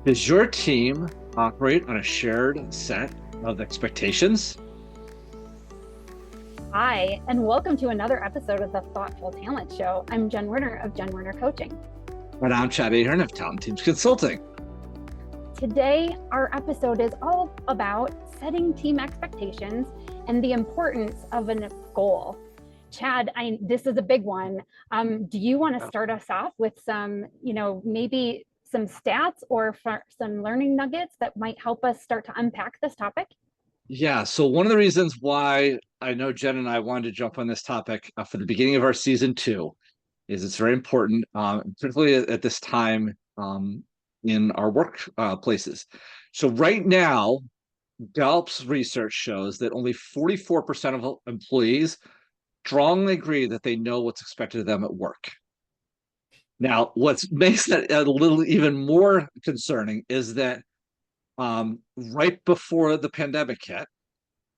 Does your team operate on a shared set of expectations? Hi, and welcome to another episode of the Thoughtful Talent Show. I'm Jen Werner of Jen Werner Coaching. And I'm Chad Ahern of Talent Teams Consulting. Today, our episode is all about setting team expectations and the importance of a goal. Chad, this is a big one. Do you want to start us off with some, maybe some stats or some learning nuggets that might help us start to unpack this topic? Yeah, so one of the reasons why I know Jen and I wanted to jump on this topic for the beginning of our season 2 is it's very important, particularly at this time in our work places. So right now, Gallup's research shows that only 44% of employees strongly agree that they know what's expected of them at work. Now, what makes that a little even more concerning is that right before the pandemic hit,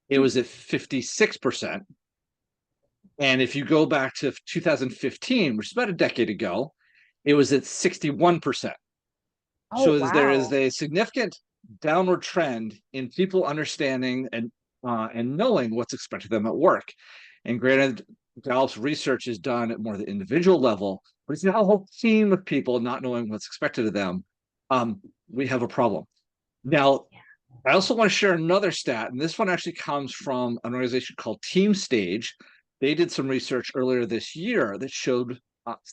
it was at 56%. And if you go back to 2015, which is about a decade ago, it was at 61%. Oh, So there is wow. a significant downward trend in people understanding and knowing what's expected of them at work. And granted, Gallup's research is done at more the individual level, but it's not a whole team of people not knowing what's expected of them. We have a problem. Now, I also want to share another stat, and this one actually comes from an organization called TeamStage. They did some research earlier this year that showed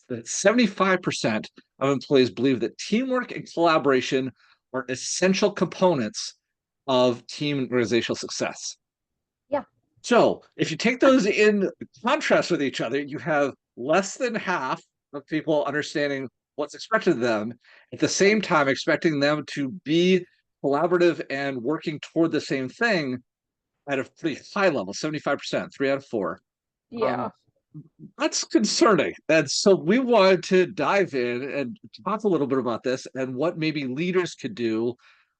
that 75% of employees believe that teamwork and collaboration are essential components of team and organizational success. Yeah. So if you take those in contrast with each other, you have less than half of people understanding what's expected of them, at the same Right. time expecting them to be collaborative and working toward the same thing at a pretty high level, 75%, 3 out of 4. Yeah. Um, that's concerning. And so we wanted to dive in and talk a little bit about this and what maybe leaders could do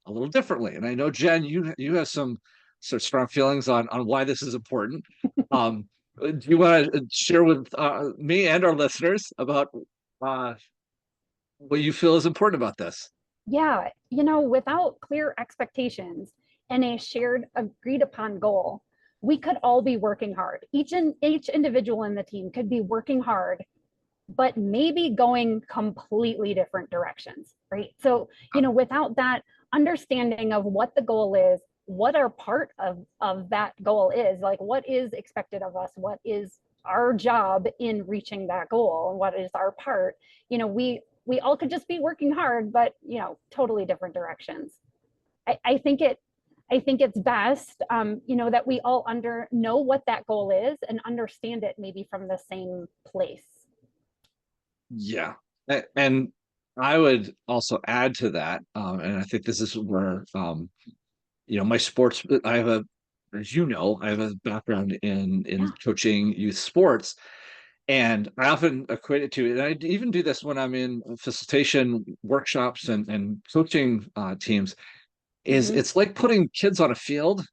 a little differently. And I know, Jen, you have some sort of strong feelings on why this is important. Do you want to share with me and our listeners about uh, what you feel is important about this? Yeah, without clear expectations and a shared agreed upon goal, we could all be working hard. Each individual in the team could be working hard, but maybe going completely different directions, right? So, without that understanding of what the goal is, what our part of that goal is, like what is expected of us, what is our job in reaching that goal, and what is our part, we all could just be working hard, but totally different directions. I think it's best, that we all know what that goal is and understand it maybe from the same place. Yeah. And I would also add to that, and I think this is where my sports, I have as you know, I have a background in Yeah. coaching youth sports, and I often equate it to, and I even do this when I'm in facilitation workshops and coaching teams, is Mm-hmm. it's like putting kids on a field,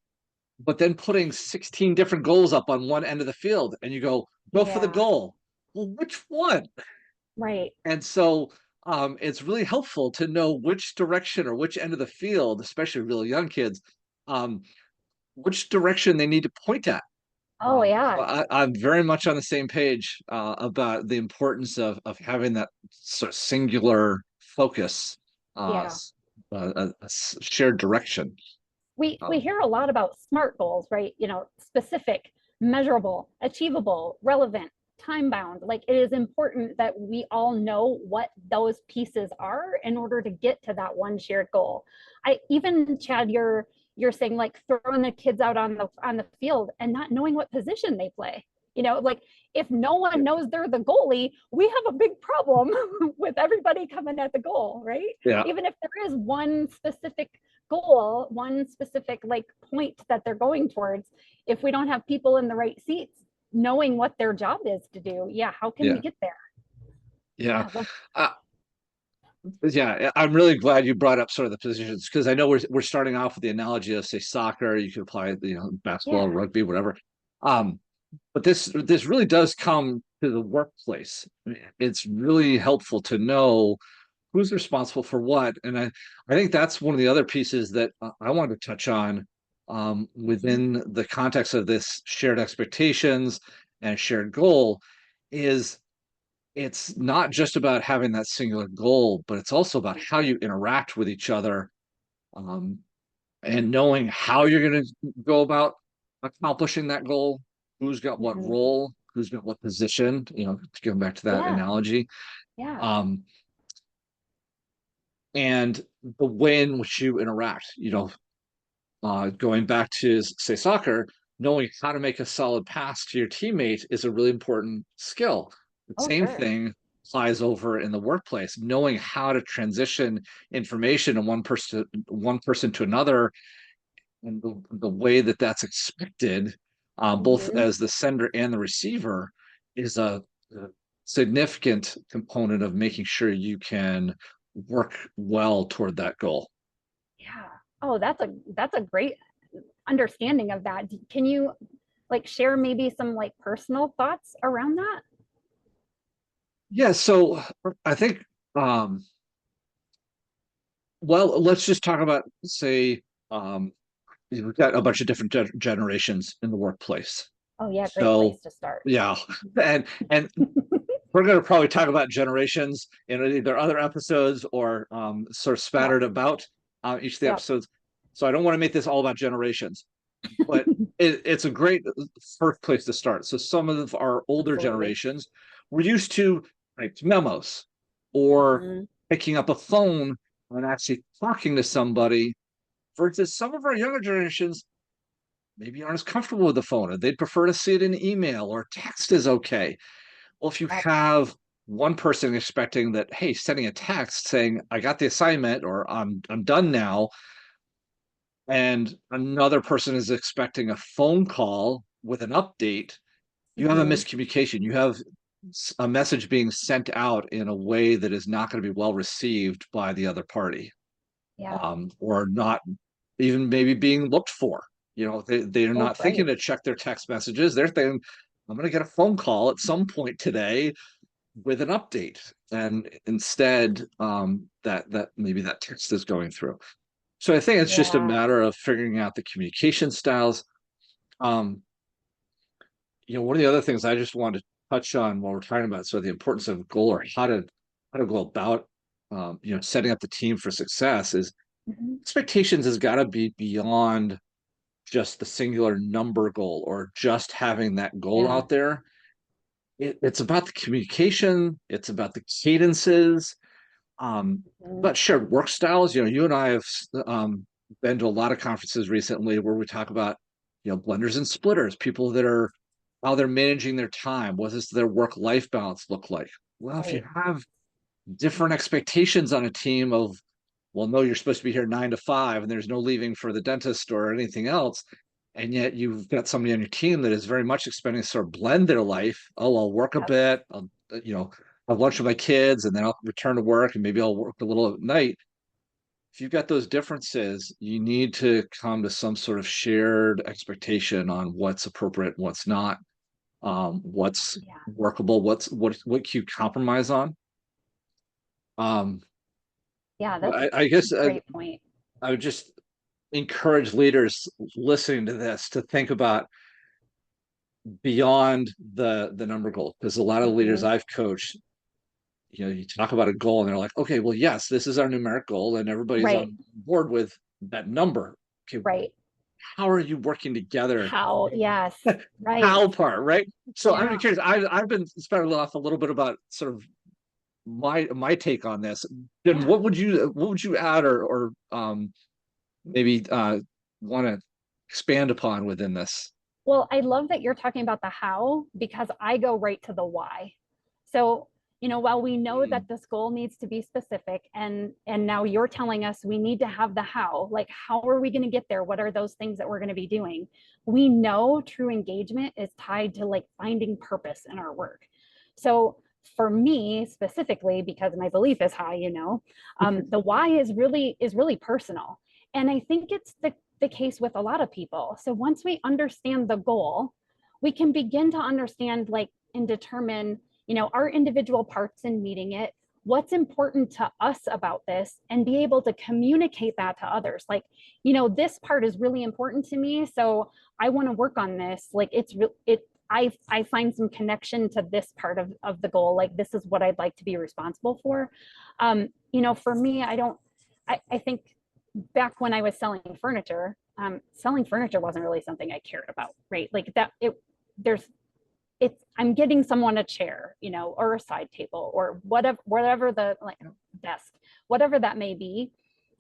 but then putting 16 different goals up on one end of the field, and you go for the Yeah. goal. Well, which one? Right. And so it's really helpful to know which direction or which end of the field, especially really young kids, um, which direction they need to point at. Oh, So yeah. I'm very much on the same page about the importance of having that sort of singular focus, uh, Yeah. shared direction. We Um, hear a lot about SMART goals, right? Specific, measurable, achievable, relevant, time bound. Like, it is important that we all know what those pieces are in order to get to that one shared goal. I even, Chad, you're saying like throwing the kids out on the field and not knowing what position they play. Like, if no one knows they're the goalie, we have a big problem with everybody coming at the goal, right? yeah, Even if there is one specific goal, one specific like point that they're going towards, if we don't have people in the right seats knowing what their job is to do, yeah, how can we yeah, get there? yeah. Yeah. Uh, yeah, I'm really glad you brought up sort of the positions because I know we're starting off with the analogy of say soccer. You could apply basketball, Yeah. rugby, whatever. Um, but this really does come to the workplace. It's really helpful to know who's responsible for what. And I think that's one of the other pieces that I wanted to touch on within the context of this shared expectations and shared goal is it's not just about having that singular goal, but it's also about how you interact with each other, um, and knowing how you're going to go about accomplishing that goal, who's got what Mhm. role, who's got what position, to go back to that Yeah, analogy. yeah. Um, and the way in which you interact, going back to say soccer, knowing how to make a solid pass to your teammate is a really important skill. The Oh, same sure. thing applies over in the workplace, knowing how to transition information in one person to another, and the way that that's expected, both Mhm. as the sender and the receiver, is a significant component of making sure you can work well toward that goal. Yeah. Oh, that's a great understanding of that. Can you like share maybe some like personal thoughts around that? Yeah, so I think, um, well, let's just talk about, say, we've got a bunch of different generations in the workplace. Oh yeah, great So, place to start. yeah, and we're going to probably talk about generations in either other episodes or sort of Yep. spattered about each of the Yep. episodes. So I don't want to make this all about generations, but it's a great first place to start. So some of our older Absolutely. generations were used to typed memos or Mhm. picking up a phone and actually talking to somebody, versus some of our younger generations maybe aren't as comfortable with the phone, or they'd prefer to see it in email, or text is okay. Well, if you Correct. have one person expecting that, hey, sending a text saying, I got the assignment, or I'm done now, and another person is expecting a phone call with an update, you have a Mhm. miscommunication. You have a message being sent out in a way that is not going to be well received by the other party, Yeah. or not even maybe being looked for. They're Oh, not thinking right. to check their text messages. They're thinking, I'm going to get a phone call at some point today with an update, and instead, that maybe that text is going through. So I think it's just a Yeah. matter of figuring out the communication styles. um One of the other things I just wanted to touch on while we're talking about the importance of goal, or how to go about setting up the team for success, is Mhm. expectations has got to be beyond just the singular number goal, or just having that goal Yeah. out there. It's about the communication, it's about the cadences, Mhm. but shared work styles. You and I have been to a lot of conferences recently where we talk about, blenders and splitters, people that are how they're managing their time. What does their work-life balance look like? Well, if you Right. have different expectations on a team of, well, no, you're supposed to be here 9 to 5, and there's no leaving for the dentist or anything else. And yet you've got somebody on your team that is very much expecting to sort of blend their life. Oh, I'll work a Yep. bit. I'll, have lunch with my kids, and then I'll return to work, and maybe I'll work a little at night. If you've got those differences, you need to come to some sort of shared expectation on what's appropriate, what's not, what's Yeah. workable, what can you compromise on. Um, Yeah, that's I guess a great point. I would just encourage leaders listening to this to think about beyond the number goal, because a lot of leaders Mhm. I've coached, you talk about a goal and they're like, okay, well, yes, this is our numeric goal, and everybody's Right. on board with that number. Okay, Right. how are you working together? How? Yes. Right. How part, right? So I'm Yeah. curious. I've been spouting off a little bit about sort of my take on this. Then Yeah. what would you add, or maybe want to expand upon within this? Well, I love that you're talking about the how because I go right to the why. So, while we know that Mm, this goal needs to be specific and now you're telling us we need to have the how, like how are we going to get there? What are those things that we're going to be doing? We know true engagement is tied to like finding purpose in our work. So, for me specifically, because my belief is high, the why is really personal. And I think it's the case with a lot of people. So once we understand the goal, we can begin to understand like and determine, our individual parts in meeting it. what's important to us about this and be able to communicate that to others. Like, this part is really important to me, so I want to work on this. Like, I find some connection to this part of the goal. Like, this is what I'd like to be responsible for. For me, I think back when I was selling furniture wasn't really something I cared about, right? Like that, there's, I'm getting someone a chair, or a side table, or whatever the like desk, whatever that may be.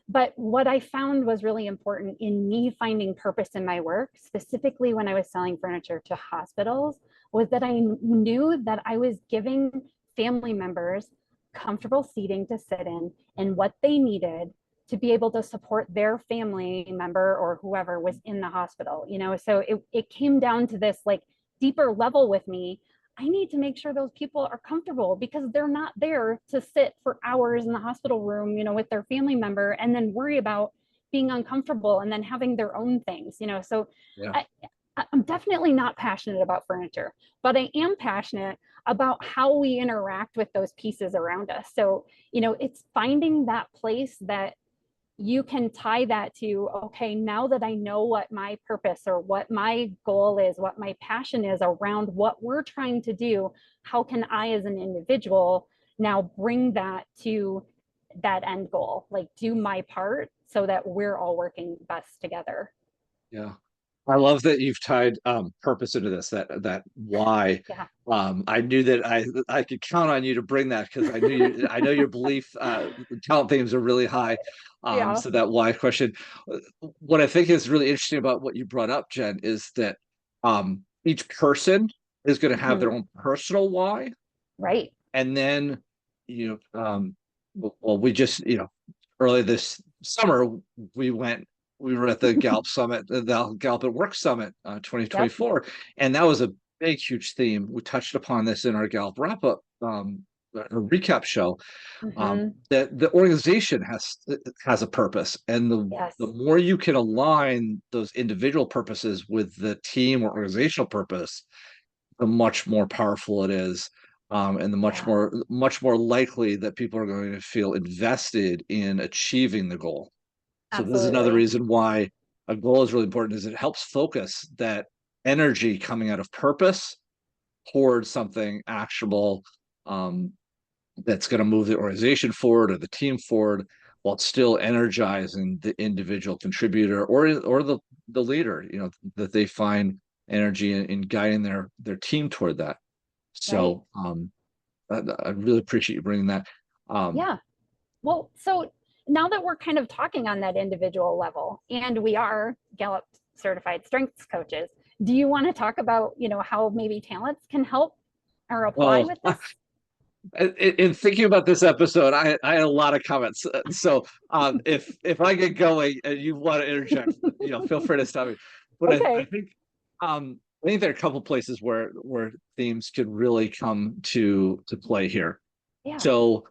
But what I found was really important in me finding purpose in my work, specifically when I was selling furniture to hospitals, was that I knew that I was giving family members comfortable seating to sit in and what they needed to be able to support their family member or whoever was in the hospital. So it came down to this like deeper level with me. I need to make sure those people are comfortable, because they're not there to sit for hours in the hospital room, with their family member and then worry about being uncomfortable and then having their own things. So Yeah. I, I'm definitely not passionate about furniture, but I am passionate about how we interact with those pieces around us. So, it's finding that place that you can tie that to, okay, now that I know what my purpose or what my goal is, what my passion is around what we're trying to do, how can I as an individual now bring that to that end goal? Like, do my part so that we're all working best together. Yeah. I love that you've tied purpose into this, that why. Yeah. I knew that I could count on you to bring that, because I know your belief talent themes are really high. Yeah. So that why question. What I think is really interesting about what you brought up, Jen, is that each person is going to have their Mhm. own personal why, Right. and then well, we just early this summer we went we were at the Gallup Summit, the Gallup at Work Summit Yep. 2024, and that was a big, huge theme. We touched upon this in our Gallup wrap up recap show. Hmm. That the organization has a purpose, and Yes. the more you can align those individual purposes with the team or organizational purpose, the much more powerful it is, and the Yeah. much more likely that people are going to feel invested in achieving the goal. So this is another Absolutely. reason why a goal is really important, is it helps focus that energy coming out of purpose towards something actionable, um, that's going to move the organization forward or the team forward, while still energizing the individual contributor or the leader, that they find energy in guiding their team toward that. Right. So I really appreciate you bringing that. Um, Yeah. Well, so now that we're kind of talking on that individual level and we are Gallup certified strengths coaches, do you want to talk about, how maybe talents can help or apply well, with this? in thinking about this episode, I had a lot of comments. So if I get going and you want to interject, feel free to stop me. But Okay. I think there are a couple places where themes could really come to play here. Yeah. So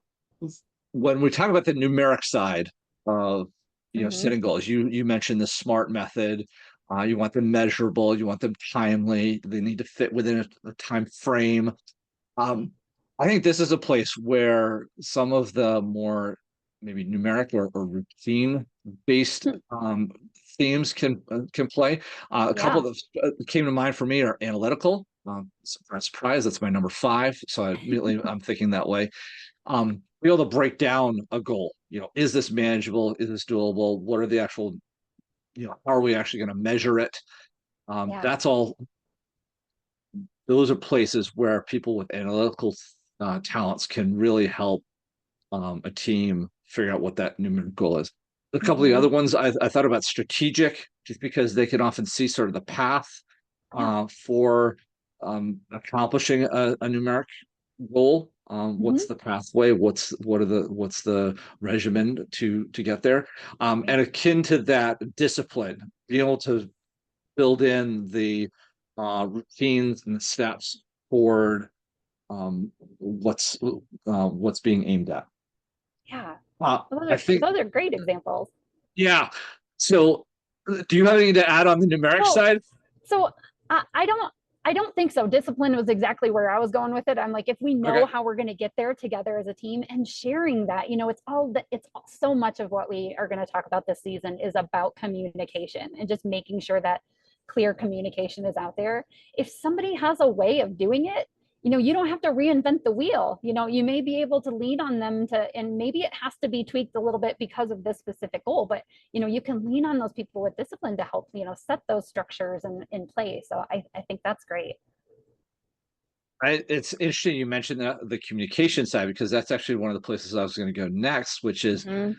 when we talk about the numeric side of Hmm. setting goals, you mentioned the SMART method. You want them measurable, you want them timely, they need to fit within a time frame. um, I think this is a place where some of the more maybe numeric or routine based themes can play. A couple Yeah. that came to mind for me are analytical. Surprise, that's my number five. So I'm thinking that way. Be able to break down a goal. Is this manageable? Is this doable? What are the actual, how are we actually going to measure it? Yeah. That's all. Those are places where people with analytical talents can really help a team figure out what that numeric goal is. A couple of the Hmm. other ones I thought about strategic, just because they can often see sort of the path Yeah. for accomplishing a numeric goal. What's Hmm. the pathway? What's the regimen to get there? Yeah. And akin to that, discipline, being able to build in the routines and the steps toward what's being aimed at. Yeah. Uh, Well, I think, those are great examples. yeah. So, do you have anything to add on the numeric Well, side? so I don't. I don't think so. Discipline was exactly where I was going with it. I'm like, if we know Okay. how we're going to get there together as a team and sharing that, it's all that, it's so much of what we are going to talk about this season is about communication and just making sure that clear communication is out there. If somebody has a way of doing it, you don't have to reinvent the wheel. You may be able to lean on them and maybe it has to be tweaked a little bit because of this specific goal, but you can lean on those people with discipline to help, set those structures in place. So I think that's great. It's interesting you mentioned the communication side, because that's actually one of the places I was going to go next, which is Mm-hmm.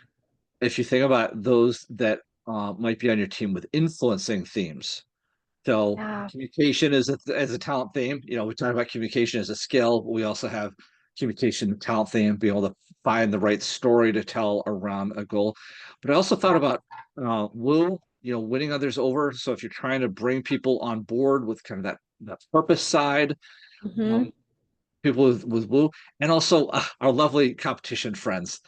if you think about those that might be on your team with influencing themes. So Yeah. communication is as a talent theme. We talk about communication as a skill, but we also have communication talent theme, being able to find the right story to tell around a goal. But I also thought Yeah. about winning others over. So if you're trying to bring people on board with kind of that purpose side, Mm-hmm. um, people with Woo, and also our lovely competition friends.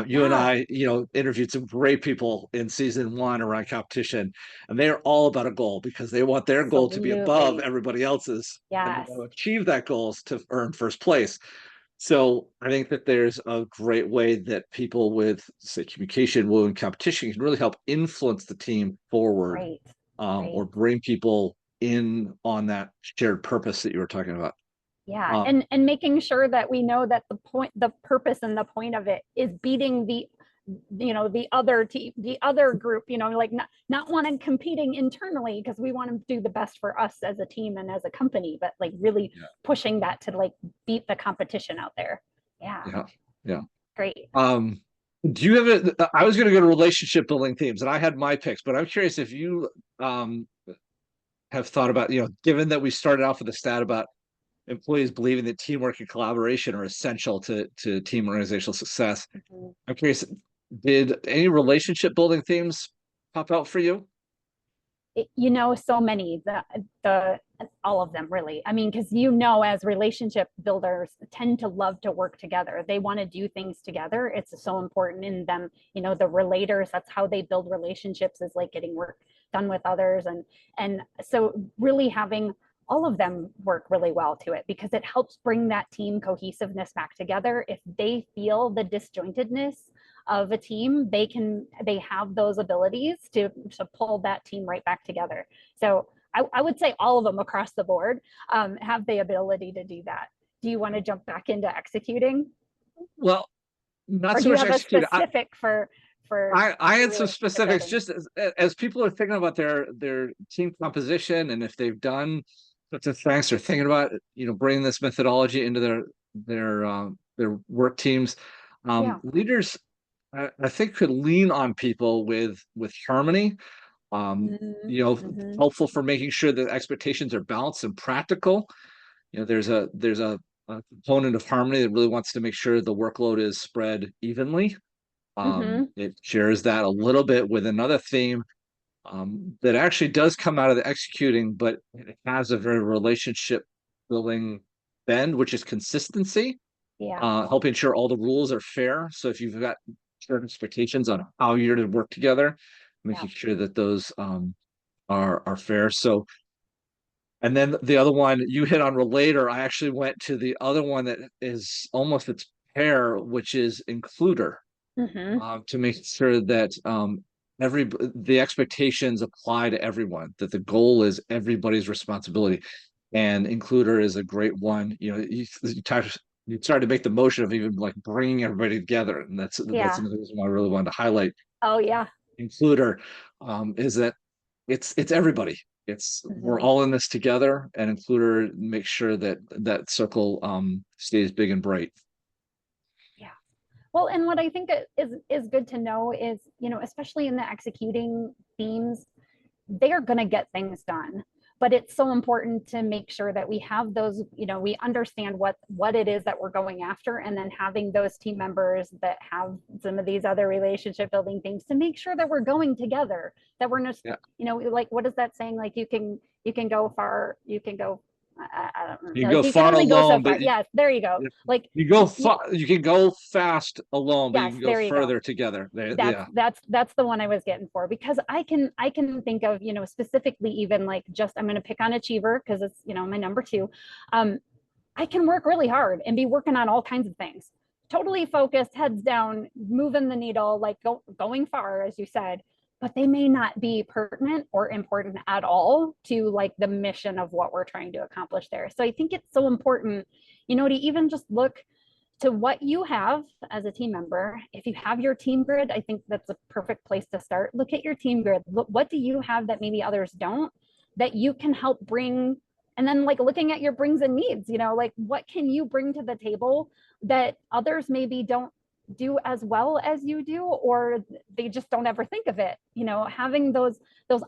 You and Yes. I, interviewed some great people in season one around competition, and they are all about a goal because they want their goal to be above Absolutely. everybody else's, and they Yes. want to achieve that goals to earn first place. So I think that there's a great way that people with, say, communication, Woo, and competition can really help influence the team forward, Right. or Right. bring people in on that shared purpose that you were talking about. Yeah. Um, And making sure that we know that the purpose and the point of it is beating the other team, the other group, like not wanting competing internally because we want to do the best for us as a team and as a company, but like really yeah, pushing that to like beat the competition out there. Yeah. yeah, yeah. Great. Um, do you have I was going to go to relationship building themes, and I had my picks, but I'm curious if you um have thought about, given that we started off with a stat about employees believing that teamwork and collaboration are essential to team organizational success. Mhm. I'm curious, did any relationship building themes pop out for you? So many, the all of them really. I mean, because as relationship builders tend to love to work together, they want to do things together. It's so important in them. The relators, that's how they build relationships, is like getting work done with others. And so really having all of them work really well to it, because it helps bring that team cohesiveness back together. If they feel the disjointedness of a team, they have those abilities to pull that team right back together. So I would say all of them across the board have the ability to do that. Do you want to jump back into executing, Well, not or so do you much have a executed. specific for I had some relationship specifics, building? just as people are thinking about their team composition, and if they've done such a thanks or thinking about, bringing this methodology into their work teams. Yeah. Leaders, I think, could lean on people with harmony. Mm-hmm. Mm-hmm. Helpful for making sure that expectations are balanced and practical. There's a component of harmony that really wants to make sure the workload is spread evenly. Mm-hmm. It shares that a little bit with another theme that actually does come out of the executing, but it has a very relationship building bend, which is consistency, Yeah. helping sure all the rules are fair. So if you've got certain expectations on how you're to work together, Yeah. making sure that those are fair. So, and then the other one you hit on relator, I actually went to the other one that is almost its pair, which is includer, Mm-hmm. to make sure that the expectations apply to everyone, that the goal is everybody's responsibility, and includer is a great one. You start to make the motion of even like bringing everybody together, and that's Yeah. another reason why I really wanted to highlight Oh yeah. includer, is that it's everybody. We're Mm-hmm. all in this together, and includer makes sure that that circle stays big and bright. Yeah. Well, and what I think is good to know is, especially in the executing themes, they are going to get things done, but it's so important to make sure that we have those, we understand what it is that we're going after, and then having those team members that have some of these other relationship building things to make sure that we're going together, that we're just, Yeah. like, what is that saying, like you can go far, you can go I don't You know. go You can far only go so alone, far. but Yes, there you go. Like, you go y- far, you can go fast alone, but you yes, can go there you go. further together. That's Yeah. that's the one I was getting for, because I can think of, specifically, even like, just, I'm going to pick on achiever because it's, my number two. Um, I can work really hard and be working on all kinds of things, totally focused, heads down, moving the needle, like going far, as you said, but they may not be pertinent or important at all to like the mission of what we're trying to accomplish there. So I think it's so important, to even just look to what you have as a team member. If you have your team grid, I think that's a perfect place to start. Look at your team grid. Look, what do you have that maybe others don't, that you can help bring? And then, like, looking at your brings and needs, like, what can you bring to the table that others maybe don't do as well as you do, or they just don't ever think of it. Having those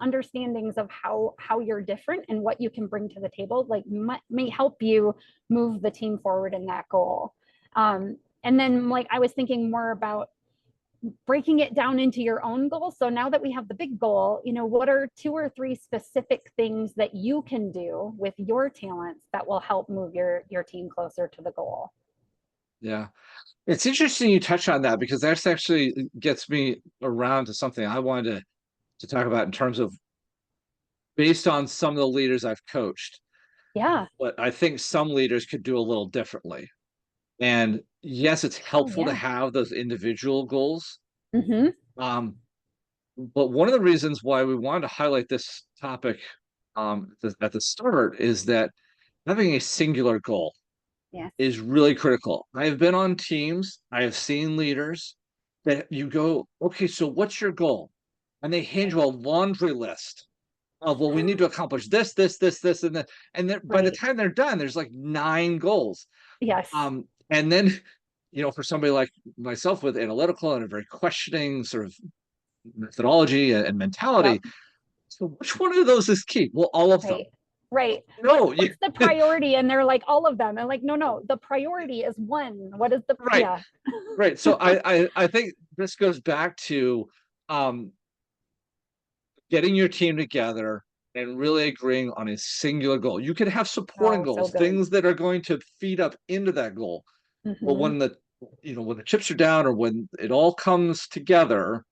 understandings of how you're different and what you can bring to the table, like, may help you move the team forward in that goal. And then, like, I was thinking more about breaking it down into your own goals. So now that we have the big goal, what are 2 or 3 specific things that you can do with your talents that will help move your team closer to the goal? Yeah. It's interesting you touch on that because that's actually gets me around to something I wanted to talk about in terms of based on some of the leaders I've coached, Yeah. but I think some leaders could do a little differently. And yes, it's Oh, helpful to yeah. have those individual goals. Mm-hmm. Um, but one of the reasons why we wanted to highlight this topic at the start is that having a singular goal Yes. is really critical. I have been on teams, I have seen leaders that you go, okay, so what's your goal? And they hand you Right. a laundry list of, well, we need to accomplish this, this, and that. And then by the Right. time they're done, there's like 9 goals. Yes. And then, for somebody like myself with analytical and a very questioning sort of methodology and Yep. mentality, so which one of those is key? Well, all of them. Right. Right. No, What's the priority? And they're like, all of them. And like, no, no, the priority is one. What is the, right, yeah. right. So I think this goes back to um, getting your team together and really agreeing on a singular goal. You can have supporting Oh, so goals, good. things that are going to feed up into that goal. But Mm-hmm. when the chips are down or when it all comes together,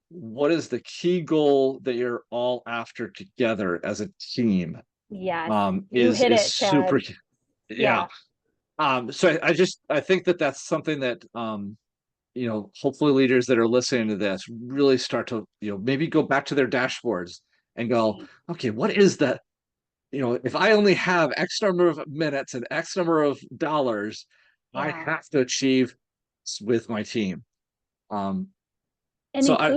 what is the key goal that you're all after together as a team? Yes. You Is hit is it, super, Chad. yeah. Yeah. So I think that that's something that hopefully leaders that are listening to this really start to, maybe go back to their dashboards and go, Right. okay, what is that? If I only have X number of minutes and X number of dollars, I Yeah. have to achieve with my team. Um, And so I,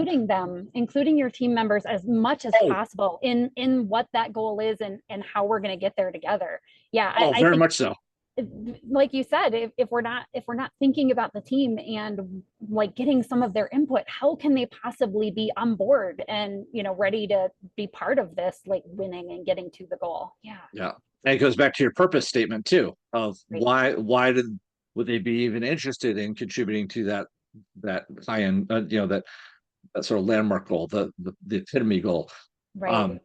including your team members as much as oh, possible in what that goal is, and how we're going to get there together. Yeah, oh, I very think, much so. like you said, if we're not thinking about the team and like getting some of their input, how can they possibly be on board and ready to be part of this, like, winning and getting to the goal? Yeah. Yeah. And it goes back to your purpose statement too, of Right. why would they be even interested in contributing to that high end, that sort of landmark goal, the epitome goal. Right. Um,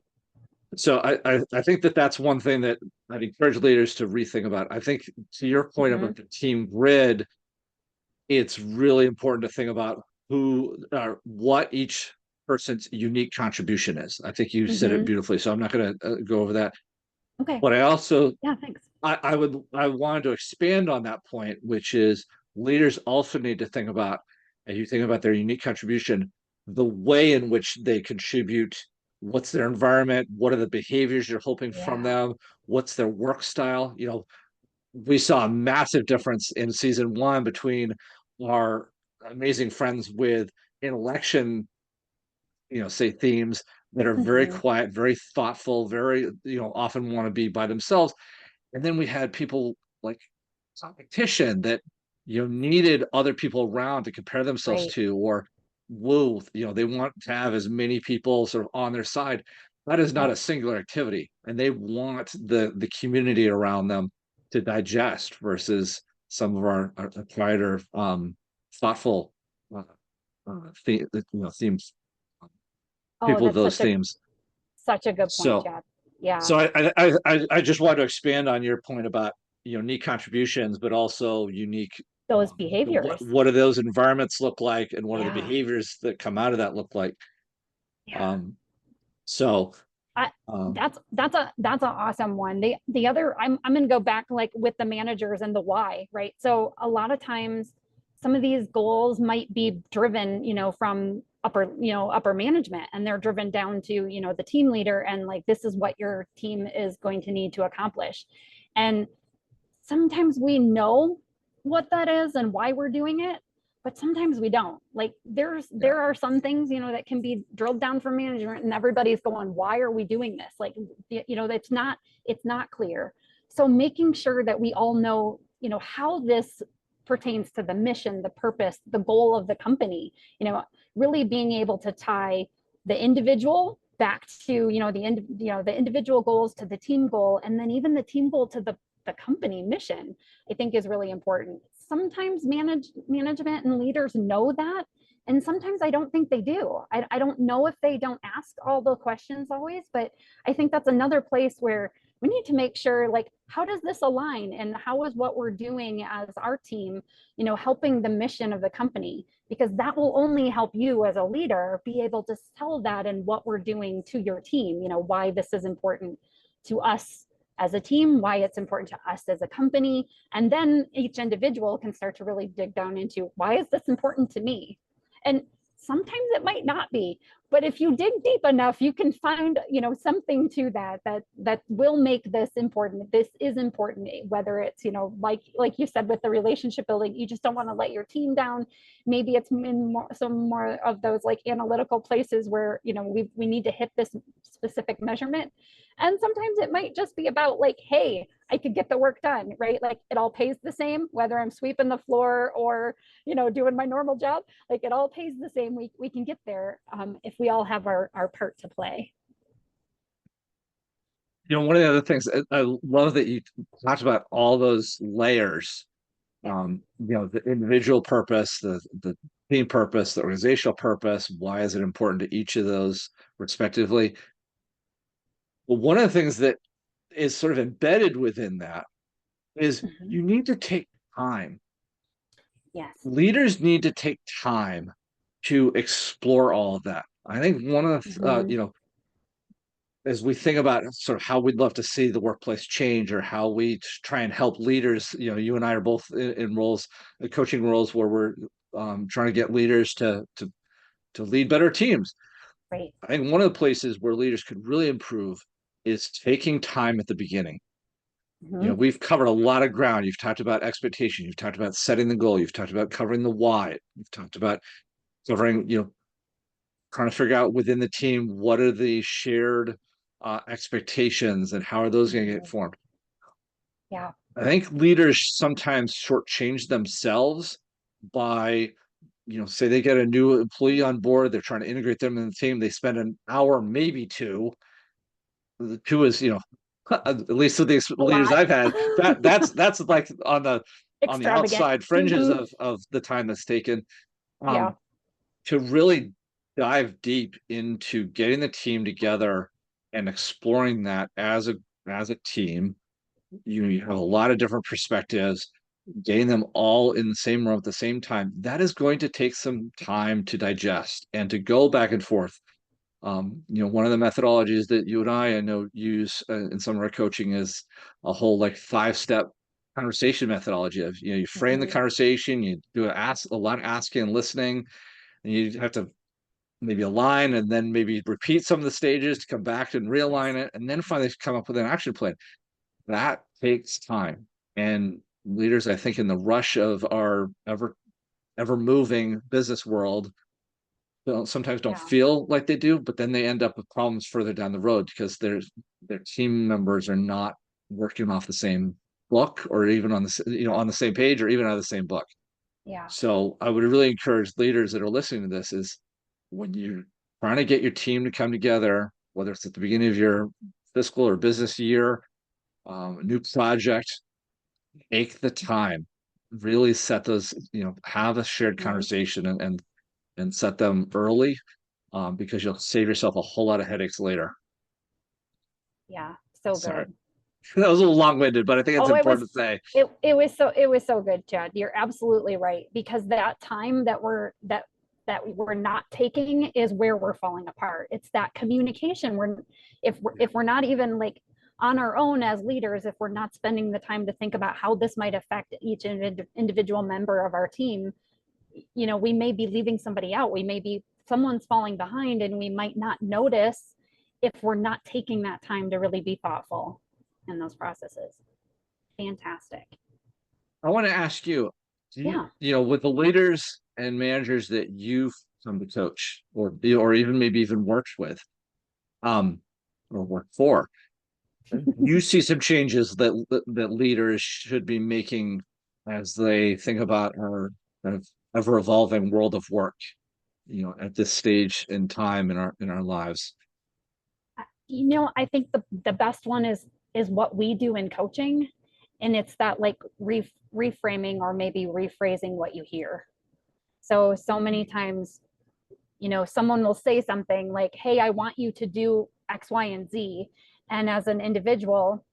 so I think that that's one thing that I'd encourage leaders to rethink about. I think to your point Mm-hmm. about the team grid, it's really important to think about who or what each person's unique contribution is. I think you said it Mm-hmm. beautifully, so I'm not going to go over that. Okay. But Yeah, thanks. I wanted to expand on that point, which is leaders also need to think about, as you think about their unique contribution, the way in which they contribute, what's their environment, what are the behaviors you're hoping from Yeah. them, what's their work style. We saw a massive difference in season 1 between our amazing friends with intellection, say themes that are very Mm-hmm. quiet, very thoughtful, very, often want to be by themselves. And then we had people like competition that needed other people around to compare themselves Right. to, or woo, they want to have as many people sort of on their side. That is not Yep. a singular activity, and they want the community around them to digest versus some of our quieter, thoughtful uh, themes, Oh, people with that's those themes. such a good point, So Chad. Yeah, So I just want to expand on your point about neat contributions, but also unique. those What behaviors. what do those environments look like, and what are the Yeah, behaviors that come out of that look like? yeah. Um, so I, um, that's an awesome one. The other, I'm gonna go back like with the managers and the why, right? So a lot of times some of these goals might be driven, from upper management, and they're driven down to, the team leader, and like this is what your team is going to need to accomplish. And sometimes we know what that is and why we're doing it, but sometimes we don't. Like yeah, there are some things, that can be drilled down from management, and everybody's going, why are we doing this? Like, it's not clear. So making sure that we all know, how this pertains to the mission, the purpose, the goal of the company, really being able to tie the individual back to, the individual goals to the team goal, and then even the team goal to the company mission, I think is really important. Sometimes management and leaders know that, and sometimes I don't think they do. I don't know if they don't ask all the questions always, but I think that's another place where we need to make sure, like, how does this align, and how is what we're doing as our team, helping the mission of the company? Because that will only help you as a leader be able to sell that and what we're doing to your team, why this is important to us as a team, why it's important to us as a company. And then each individual can start to really dig down into, why is this important to me? And sometimes it might not be, but if you dig deep enough, you can find, something to that will make this important. This is important, whether it's, like you said, with the relationship building, you just don't want to let your team down. Maybe it's in some more of those like analytical places where, we need to hit this specific measurement. And sometimes it might just be about like, hey, I could get the work done, right? Like it all pays the same, whether I'm sweeping the floor or, doing my normal job. Like it all pays the same. We can get there, if we all have our part to play. one of the other things I love that you talked about all those layers. Yeah. The individual purpose, the team purpose, the organizational purpose. Why is it important to each of those respectively? Well, one of the things that is sort of embedded within that is Mhm. you need to take time. Yes. Leaders need to take time to explore all of that. I think one of the, Mhm. as we think about sort of how we'd love to see the workplace change, or how we try and help leaders, you and I are both in roles, coaching roles, where we're trying to get leaders to lead better teams. Right. I think one of the places where leaders could really improve is taking time at the beginning. Mhm. We've covered a lot of ground. You've talked about expectation. You've talked about setting the goal. You've talked about covering the why. You've talked about covering, trying to figure out within the team what are the shared expectations, and how are those going to get Mhm. formed. Yeah. I think leaders sometimes shortchange themselves by, say they get a new employee on board, they're trying to integrate them in the team. They spend an hour, maybe two. The two is, at least with the A leaders lot. I've had, that's like on the Extravagant. outside fringes Mhm. of the time that's taken. Yeah. Um, to really dive deep into getting the team together and exploring that as a team. You have a lot of different perspectives, getting them all in the same room at the same time. That is going to take some time to digest and to go back and forth. One of the methodologies that you and I know use in some of our coaching is a whole like 5-step conversation methodology of, you frame the Mhm. conversation, you do a lot of asking and listening, and you have to maybe align, and then maybe repeat some of the stages to come back and realign Yes. it, and then finally come up with an action plan. That takes time. And leaders, I think, in the rush of our ever moving business world, sometimes don't Yeah. feel like they do, but then they end up with problems further down the road because their team members are not working off the same book, or even on the same page, or even out of the same book. Yeah. So I would really encourage leaders that are listening to this is, when you're trying to get your team to come together, whether it's at the beginning of your fiscal or business year, a new project, take the time, really set those, have a shared Mhm. conversation, and set them early, because you'll save yourself a whole lot of headaches later. Yeah, so Sorry. good. That was a little long-winded, but I think it's Oh, important to say. it was so good, Chad. You're absolutely right, because that time that we're not taking is where we're falling apart. It's that communication. If we're not even like on our own as leaders, if we're not spending the time to think about how this might affect each individual member of our team, we may be leaving somebody out. We may be someone's falling behind, and we might not notice if we're not taking that time to really be thoughtful in those processes. Fantastic. I want to ask you, Yeah. with the leaders and managers that you've come to coach, or even maybe even worked with, um, or worked for, you see some changes that leaders should be making as they think about our kind of ever evolving world of work, at this stage in time in our lives. I think the best one is what we do in coaching, and it's that like reframing or maybe rephrasing what you hear. So many times, someone will say something like, "Hey, I want you to do X, Y, and Z," and as an individual,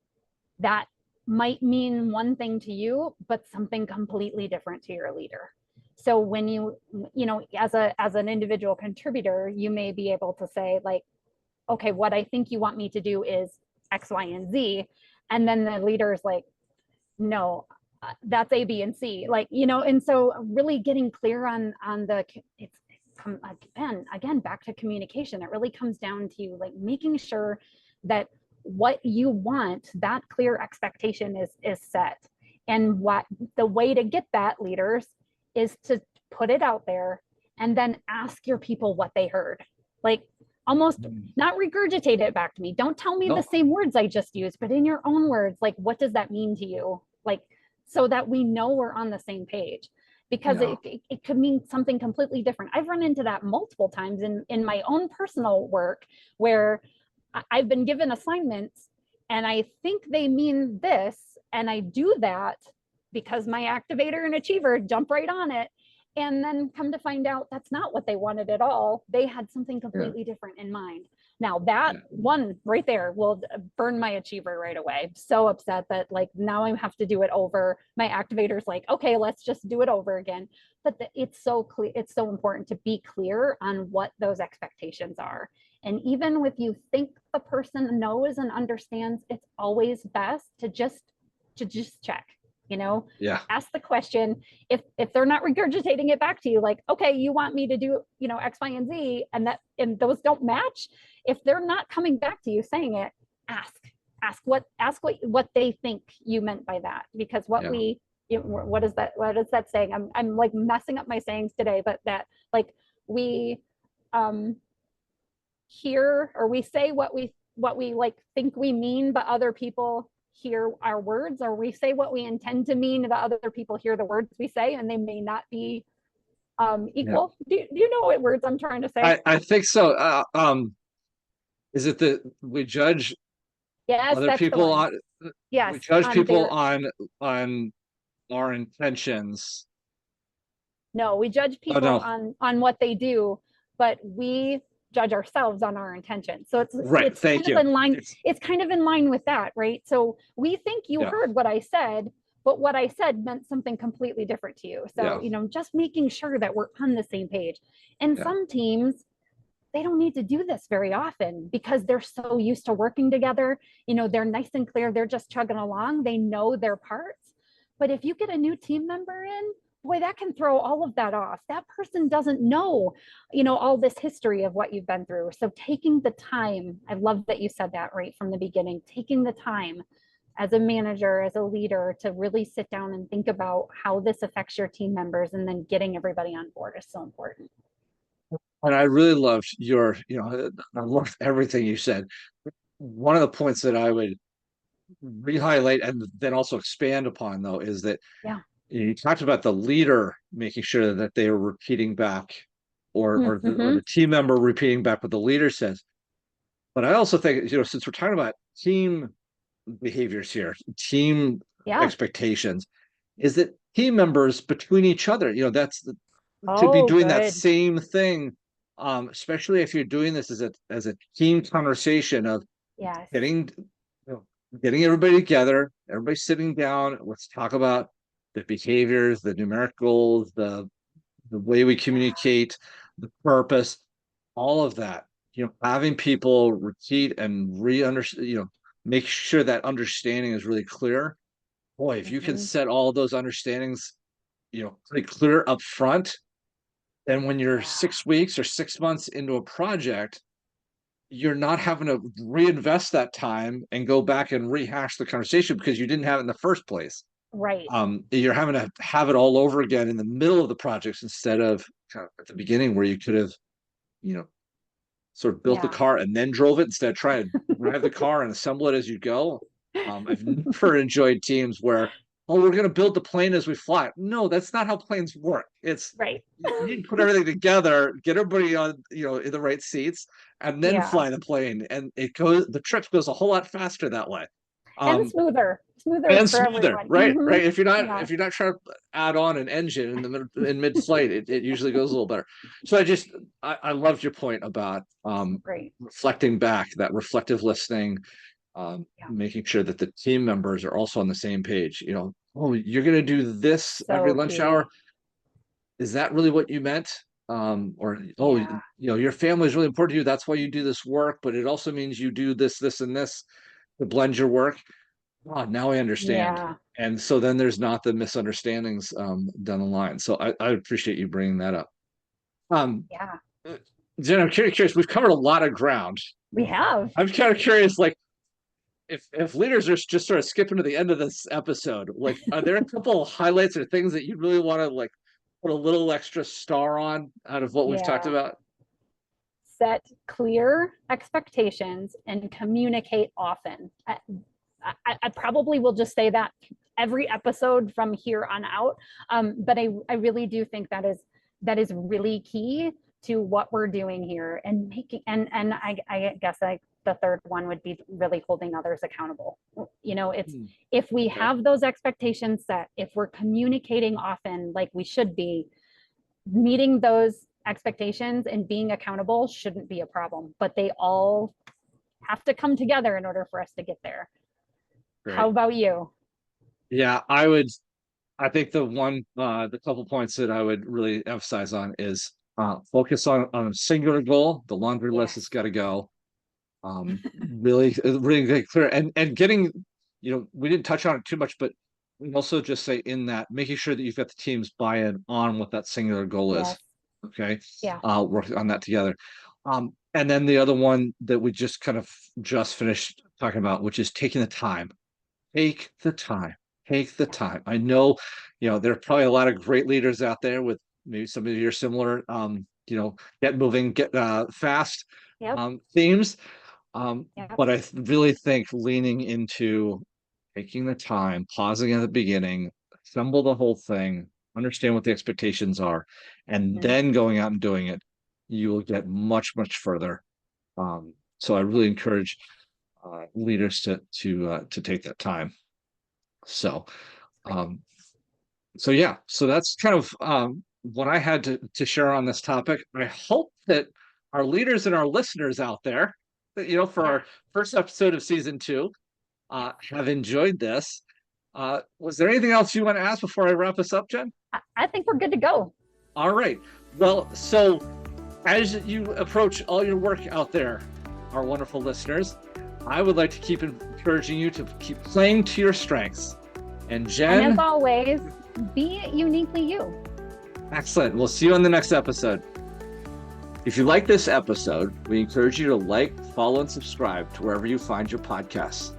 that might mean one thing to you, but something completely different to your leader. So when as an individual contributor, you may be able to say like, okay, what I think you want me to do is X, Y, and Z. And then the leader is like, no, that's A, B, and C. Like, and so really getting clear on it's again, back to communication. It really comes down to like making sure that what you want, that clear expectation is set. And what the way to get that, leaders, is to put it out there and then ask your people what they heard. Like, almost not regurgitate it back to me. Don't tell me the No, same words I just used, but in your own words, like, what does that mean to you? Like, so that we know we're on the same page, because yeah, it could mean something completely different. I've run into that multiple times in my own personal work, where I've been given assignments and I think they mean this, and I do that because my activator and achiever jump right on it, and then come to find out that's not what they wanted at all. They had something yeah, completely different in mind. Now that yeah, one right there will burn my achiever right away. So upset that like now I have to do it over. My activator's like, okay, let's just do it over again. But it's so clear. It's so important to be clear on what those expectations are. And even if you think the person knows and understands, it's always best to just check, yeah, ask the question. If they're not regurgitating it back to you, like, okay, you want me to do, X, Y, and Z, and those don't match. If they're not coming back to you saying it, ask what they think you meant by that. Because yeah. what is that saying? I'm like messing up my sayings today, but that like we um hear, or we say what we like think we mean, but other people hear our words, or we say what we intend to mean, but other people hear the words we say and they may not be Yeah. equal. Do you know what words I'm trying to say? I think so. Is it that we judge Yes, other that's the people one. on Yes, we judge on people their on our intentions? no, we judge Oh people no, on what they do, but we judge ourselves on our intention. So it's right. it's kind Thank of you. in line, it's kind of in line with that, right? So we think you Yeah, heard what I said, but what I said meant something completely different to you. So, yeah, just making sure that we're on the same page. And yeah, some teams, they don't need to do this very often because they're so used to working together. They're nice and clear. They're just chugging along. They know their parts. But if you get a new team member in, boy, that can throw all of that off. That person doesn't know, all this history of what you've been through. So taking the time, I love that you said that right from the beginning, taking the time as a manager, as a leader, to really sit down and think about how this affects your team members, and then getting everybody on board is so important. and I really loved I loved everything you said. One of the points that I would re-highlight and then also expand upon, though, is that Yeah. you talked about the leader making sure that they are repeating back, or Mm-hmm. the team member repeating back what the leader says. But I also think, since we're talking about team behaviors here, team Yeah. expectations, is that team members between each other, to be Oh, doing that good. same thing, especially if you're doing this as a team conversation of Yes. getting getting everybody together, everybody sitting down. Let's talk about the behaviors, the numericals, the way we communicate, the purpose, all of that. Having people repeat and re-understand, make sure that understanding is really clear. Boy, if you can Mhm. set all those understandings, pretty clear up front, then when you're Yeah. 6 weeks or 6 months into a project, you're not having to reinvest that time and go back and rehash the conversation because you didn't have it in the first place. Right. You're having to have it all over again in the middle of the projects instead of kind of at the beginning where you could have, you know, sort of built the Yeah. car and then drove it instead of trying to drive the car and assemble it as you go. I've never enjoyed teams where, oh, we're going to build the plane as we fly. No, that's not how planes work. It's Right. you need to put everything together, get everybody on, in the right seats, and then Yeah. fly the plane. And the trip goes a whole lot faster that way. And Um, smoother and for smoother, everyone. right? Hmm. Right. If you're not Yeah. if you're not trying to add on an engine in mid flight, it usually goes a little better. So I loved your point about Great. reflecting back, that reflective listening, Yeah. making sure that the team members are also on the same page. Oh, you're going to do this every So lunch hour. key. Is that really what you meant? Or, oh, Yeah. your family is really important to you. That's why you do this work, but it also means you do this, this, and this to blend your work. Oh, now I understand. Yeah. And so then there's not the misunderstandings down the line. So I appreciate you bringing that up. Um, Yeah. uh, Jen, I'm curious. We've covered a lot of ground. We have. I'm kind of curious, like, if leaders are just sort of skipping to the end of this episode, like, are there a couple of highlights or things that you really want to like put a little extra star on out of what we've talked Yeah. about? Set clear expectations and communicate often. I probably will just say that every episode from here on out. But I really do think that is really key to what we're doing here and making and I guess the third one would be really holding others accountable. It's if we Okay. have those expectations set, if we're communicating often like we should be, meeting those expectations and being accountable shouldn't be a problem, but they all have to come together in order for us to get there. How Great. about you? Yeah, I think the couple points that I would really emphasize on is focus on a singular goal. The laundry list has Yes. got to go. Really get clear and getting, we didn't touch on it too much, but we also just say in that making sure that you've got the teams buy-in on what that singular goal is. Yes. Okay. Yeah. Work on that together. And then the other one that we just finished talking about, which is taking the time. Take the time. Take the Yeah. time. I know, there are probably a lot of great leaders out there with maybe some of your similar, get moving, get fast Yep. themes. Yep. But I really think leaning into taking the time, pausing at the beginning, assemble the whole thing, understand what the expectations are, and Mhm. then going out and doing it, you will get much, much further. So I really encourage leaders to take that time. So, Great. um, so yeah, so that's kind of what I had to share on this topic. I hope that our leaders and our listeners out there, for Yeah. our first episode of season 2, Yeah. have enjoyed this. Was there anything else you want to ask before I wrap us up, Jen? I think we're good to go. All right. Well, so as you approach all your work out there, our wonderful listeners, I would like to keep encouraging you to keep playing to your strengths. And And Jen, as always, be uniquely you. excellent. We'll see you on the next episode. If you like this episode, we encourage you to like, follow, and subscribe to wherever you find your podcasts.